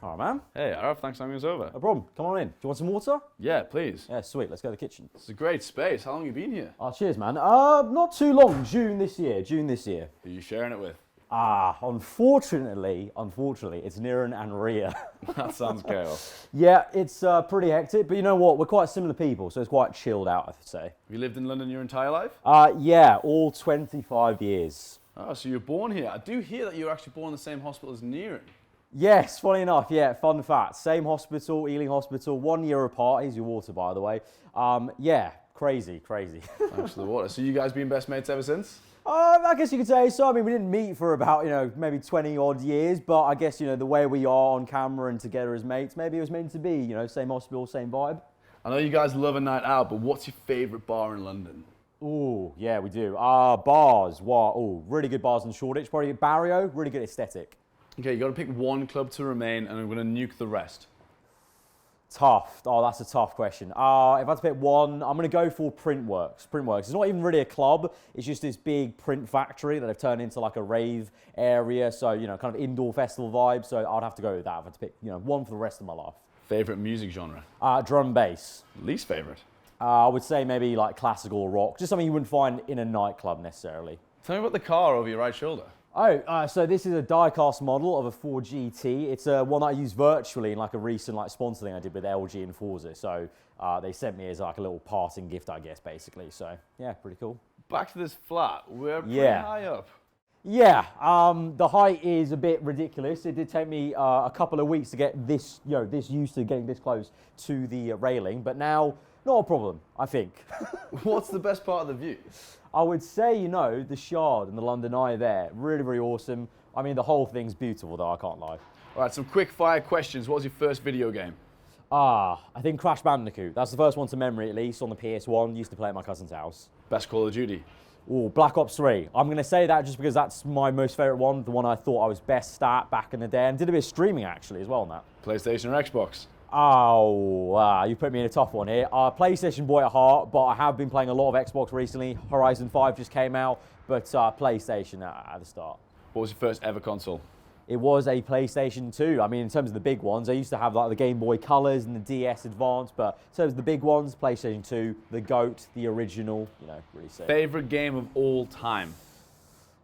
All right, man. Hey, Aarava, thanks for having us over. No problem. Come on in. Do you want some water? Yeah, please. Yeah, sweet. Let's go to the kitchen. It's a great space. How long have you been here? Oh, cheers, man. Not too long. June this year. Who are you sharing it with? Unfortunately, it's Niran and Ria. That sounds chaos. Yeah, it's pretty hectic, but you know what? We're quite similar people, so it's quite chilled out, I'd say. Have you lived in London your entire life? Yeah, all 25 years. Oh, so you're born here. I do hear that you were actually born in the same hospital as Niran. Yes, funny enough, yeah, fun fact. Same hospital, Ealing Hospital, 1 year apart. Here's your water, by the way. Yeah, crazy. Thanks for the water. So you guys been best mates ever since? I guess you could say so. I mean, we didn't meet for about, maybe 20 odd years, but I guess, the way we are on camera and together as mates, maybe it was meant to be, same hospital, same vibe. I know you guys love a night out, but what's your favourite bar in London? Ooh, yeah, we do. Bars, wow, ooh, really good bars in Shoreditch. Probably Barrio, really good aesthetic. Okay, you got to pick one club to remain, and I'm going to nuke the rest. Tough. Oh, that's a tough question. If I had to pick one, I'm going to go for Printworks. Printworks. It's not even really a club. It's just this big print factory that they've turned into like a rave area. So, kind of indoor festival vibe. So I'd have to go with that if I had to pick, one for the rest of my life. Favourite music genre? Drum bass. Least favourite? I would say maybe like classical rock. Just something you wouldn't find in a nightclub necessarily. Tell me about the car over your right shoulder. So this is a die-cast model of a 4GT. It's one that I use virtually in like a recent sponsor thing I did with LG and Forza. So they sent me as like a little parting gift, I guess, basically. So yeah, pretty cool. Back to this flat. We're pretty high up. Yeah, the height is a bit ridiculous. It did take me a couple of weeks to get this, this used to getting this close to the railing, but now not a problem, I think. What's the best part of the view? I would say, the Shard and the London Eye there, really, really awesome. I mean, the whole thing's beautiful, though, I can't lie. All right, some quick fire questions. What was your first video game? I think Crash Bandicoot. That's the first one to memory, at least, on the PS1. Used to play at my cousin's house. Best Call of Duty? Oh, Black Ops 3. I'm going to say that just because that's my most favourite one, the one I thought I was best at back in the day, and did a bit of streaming, actually, as well on that. PlayStation or Xbox? You put me in a tough one here. PlayStation boy at heart, but I have been playing a lot of Xbox recently. Horizon 5 just came out, but PlayStation at the start. What was your first ever console? It was a PlayStation 2. I mean, in terms of the big ones, I used to have like the Game Boy Colors and the DS Advance, but in terms of the big ones, PlayStation 2, the GOAT, the original, really sick. Favorite game of all time?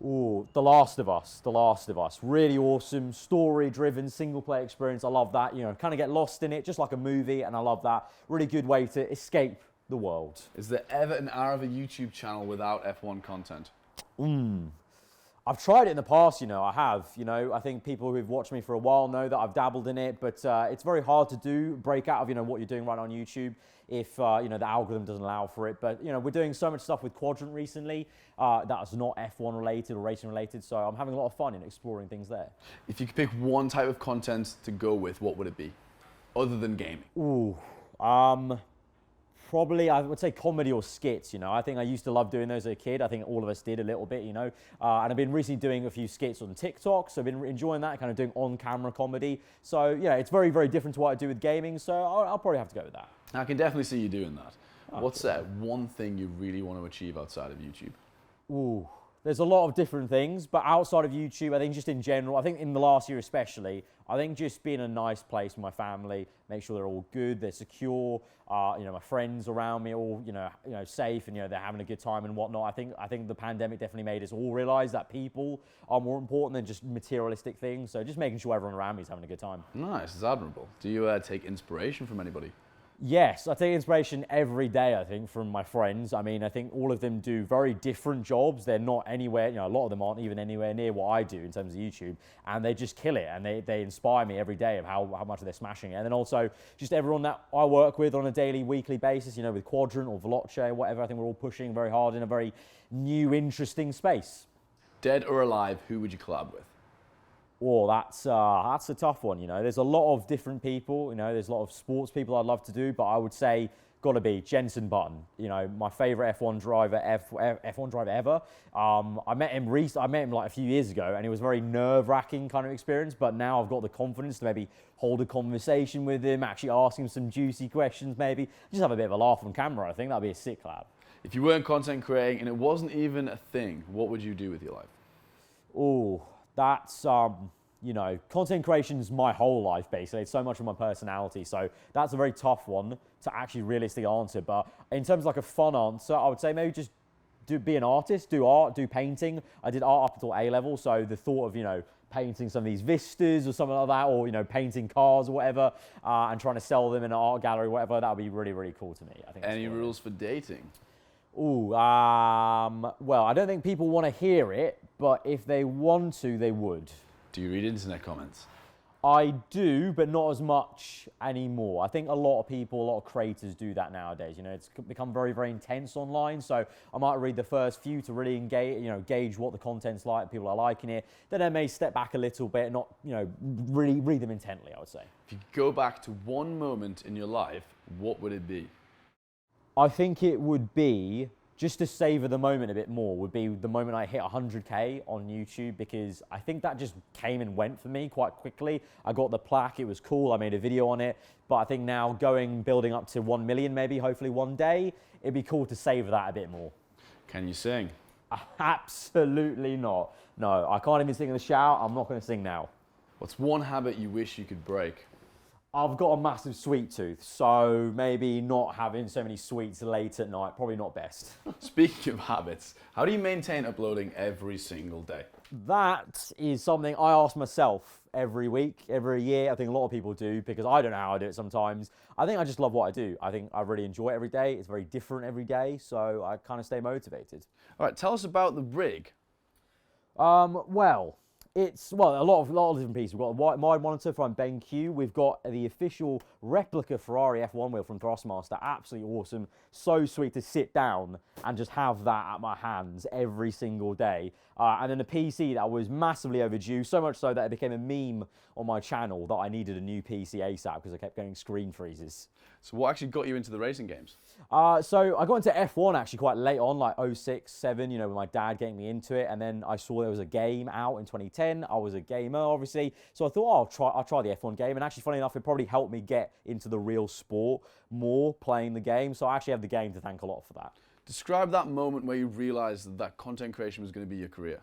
Ooh, The Last of Us. The Last of Us. Really awesome, story-driven, single-player experience. I love that. Kind of get lost in it, just like a movie, and I love that. Really good way to escape the world. Is there ever an Aarava YouTube channel without F1 content? I've tried it in the past, I have. I think people who've watched me for a while know that I've dabbled in it, but it's very hard to break out of, what you're doing right on YouTube if, the algorithm doesn't allow for it. But, we're doing so much stuff with Quadrant recently that's not F1 related or racing related, so I'm having a lot of fun in exploring things there. If you could pick one type of content to go with, what would it be? Other than gaming? Probably, I would say comedy or skits, I think I used to love doing those as a kid. I think all of us did a little bit, and I've been recently doing a few skits on TikTok, so I've been enjoying that, kind of doing on-camera comedy. So, yeah, it's very, very different to what I do with gaming, so I'll probably have to go with that. I can definitely see you doing that. What's one thing you really want to achieve outside of YouTube? Ooh, there's a lot of different things, but outside of YouTube, I think just in general, I think in the last year especially, I think just being a nice place for my family, make sure they're all good, they're secure, my friends around me are all, safe and, they're having a good time and whatnot. I think the pandemic definitely made us all realize that people are more important than just materialistic things. So just making sure everyone around me is having a good time. Nice, it's admirable. Do you take inspiration from anybody? Yes, I take inspiration every day, I think, from my friends. I mean, I think all of them do very different jobs. They're not anywhere, a lot of them aren't even anywhere near what I do in terms of YouTube, and they just kill it, and they inspire me every day of how much they're smashing it. And then also just everyone that I work with on a daily, weekly basis, with Quadrant or Veloce, whatever, I think we're all pushing very hard in a very new, interesting space. Dead or alive, who would you collab with? Oh, that's a tough one, There's a lot of different people, There's a lot of sports people I'd love to do, but I would say got to be Jenson Button, my favorite F1 driver ever. I met him like a few years ago, and it was a very nerve-wracking kind of experience, but now I've got the confidence to maybe hold a conversation with him, actually ask him some juicy questions maybe, just have a bit of a laugh on camera. I think that'd be a sick collab. If you weren't content creating and it wasn't even a thing, what would you do with your life? Oh, that's you know, content creation is my whole life, basically. It's so much of my personality. So that's a very tough one to actually realistically answer. But in terms of like a fun answer, I would say maybe just be an artist, do art, do painting. I did art up until A level. So the thought of, you know, painting some of these vistas or something like that, or, you know, painting cars or whatever, and trying to sell them in an art gallery or whatever, that would be really, really cool to me. I think. Any rules for dating? Ooh, well, I don't think people want to hear it, but if they want to, they would. Do you read internet comments? I do, but not as much anymore. I think a lot of people, a lot of creators do that nowadays. You know, it's become very, very intense online. So I might read the first few to really engage, you know, gauge what the content's like, people are liking it. Then I may step back a little bit, not, you know, really read them intently, I would say. If you go back to one moment in your life, what would it be? I think it would be, just to savor the moment a bit more, would be the moment I hit 100K on YouTube, because I think that just came and went for me quite quickly. I got the plaque, it was cool, I made a video on it, but I think now building up to 1 million maybe, hopefully one day, it'd be cool to savor that a bit more. Can you sing? Absolutely not. No, I can't even sing in the shower, I'm not going to sing now. What's one habit you wish you could break? I've got a massive sweet tooth, so maybe not having so many sweets late at night, probably not best. Speaking of habits, how do you maintain uploading every single day? That is something I ask myself every week, every year. I think a lot of people do, because I don't know how I do it sometimes. I think I just love what I do. I think I really enjoy it every day. It's very different every day, so I kind of stay motivated. All right, tell us about the rig. Well, it's a lot of different pieces. We've got a wide monitor from BenQ. We've got the official replica Ferrari F1 wheel from Thrustmaster. Absolutely awesome. So sweet to sit down and just have that at my hands every single day. And then a PC that was massively overdue, so much so that it became a meme on my channel that I needed a new PC ASAP because I kept getting screen freezes. So what actually got you into the racing games? So I got into F1 actually quite late on, like 06, 07, you know, with my dad getting me into it. And then I saw there was a game out in 2010. I was a gamer, obviously. So I thought, oh, I'll try the F1 game. And actually, funny enough, it probably helped me get into the real sport more playing the game. So I actually have the game to thank a lot for that. Describe that moment where you realized that content creation was going to be your career.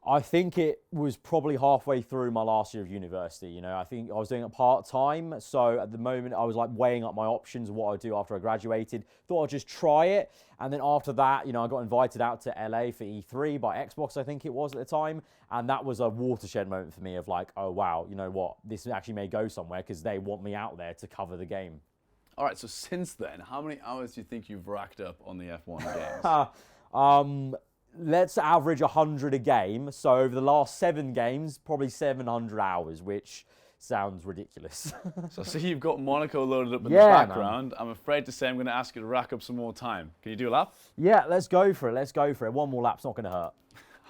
I think it was probably halfway through my last year of university. You know, I think I was doing it part-time. So at the moment, I was like weighing up my options of what I'd do after I graduated. Thought I'd just try it. And then after that, you know, I got invited out to LA for E3 by Xbox, I think it was at the time. And that was a watershed moment for me of like, oh, wow, you know what? This actually may go somewhere because they want me out there to cover the game. All right, so since then, how many hours do you think you've racked up on the F1 games? Let's average 100 a game. So over the last 7 games, probably 700 hours, which sounds ridiculous. So I see you've got Monaco loaded up in the background. Man. I'm afraid to say I'm going to ask you to rack up some more time. Can you do a lap? Yeah, let's go for it. Let's go for it. One more lap's not going to hurt.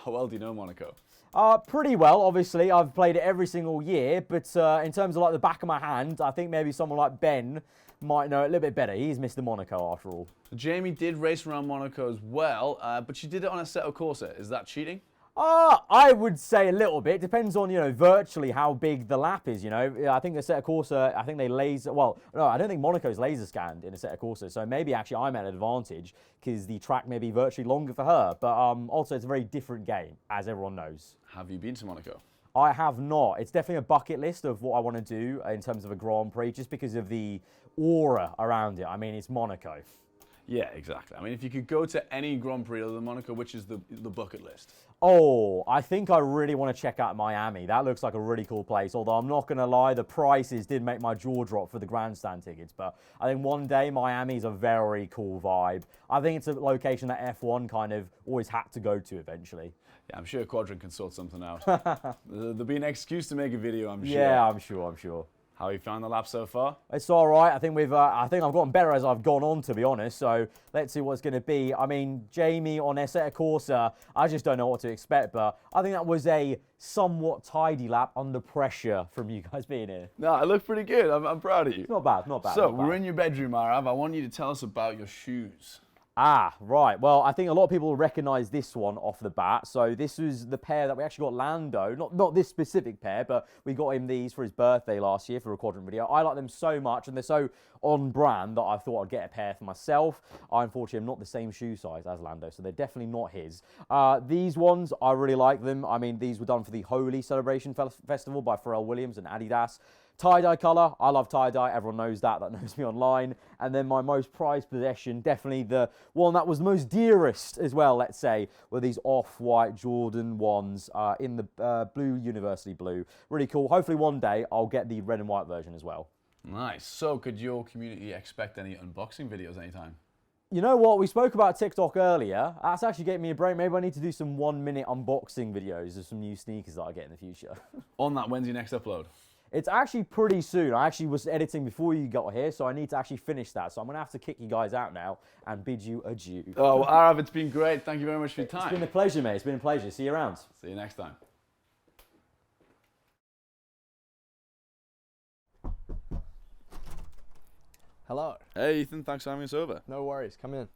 How well do you know Monaco? Pretty well, obviously. I've played it every single year. But in terms of like the back of my hand, I think maybe someone like Ben might know it a little bit better. He's Mr. Monaco after all. Jamie did race around Monaco as well, but she did it on a Assetto Corsa. Is that cheating? I would say a little bit. Depends on, you know, virtually how big the lap is, you know. I think Assetto Corsa, I think they laser, well, no, I don't think Monaco's laser scanned in Assetto Corsa, so maybe actually I'm at an advantage because the track may be virtually longer for her. But also it's a very different game, as everyone knows. Have you been to Monaco? I have not. It's definitely a bucket list of what I want to do in terms of a Grand Prix, just because of the aura around it. I mean, it's Monaco. Yeah, exactly. I mean, if you could go to any Grand Prix other than Monaco, which is the bucket list? Oh, I think I really want to check out Miami. That looks like a really cool place. Although I'm not going to lie, the prices did make my jaw drop for the grandstand tickets. But I think one day Miami is a very cool vibe. I think it's a location that F1 kind of always had to go to eventually. Yeah, I'm sure Quadrant can sort something out. There'll be an excuse to make a video, I'm sure. Yeah, I'm sure. How have you found the lap so far? It's all right. I think I've gotten better as I've gone on, to be honest. So let's see what's going to be. I mean, Jamie on Assetto Corsa, I just don't know what to expect. But I think that was a somewhat tidy lap under pressure from you guys being here. No, I look pretty good. I'm proud of you. Not bad. So we're in your bedroom, Aarava. I want you to tell us about your shoes. Ah, right. Well, I think a lot of people will recognize this one off the bat. So this was the pair that we actually got Lando. Not this specific pair, but we got him these for his birthday last year for a Quadrant video. I like them so much, and they're so on brand that I thought I'd get a pair for myself. I unfortunately am not the same shoe size as Lando, so they're definitely not his. These ones, I really like them. I mean, these were done for the Holy Celebration Festival by Pharrell Williams and Adidas. Tie-dye colour, I love tie-dye, everyone knows that knows me online. And then my most prized possession, definitely the one that was the most dearest as well, let's say, were these off-white Jordan 1s in the blue, university blue. Really cool. Hopefully one day I'll get the red and white version as well. Nice. So could your community expect any unboxing videos anytime? You know what? We spoke about TikTok earlier. That's actually getting me a break. Maybe I need to do some 1-minute unboxing videos of some new sneakers that I get in the future. On that, when's your next upload? It's actually pretty soon. I actually was editing before you got here, so I need to actually finish that. So I'm going to have to kick you guys out now and bid you adieu. Oh, Aarava, it's been great. Thank you very much for your time. It's been a pleasure, mate. It's been a pleasure. See you around. See you next time. Hello. Hey, Ethan. Thanks for having us over. No worries. Come in.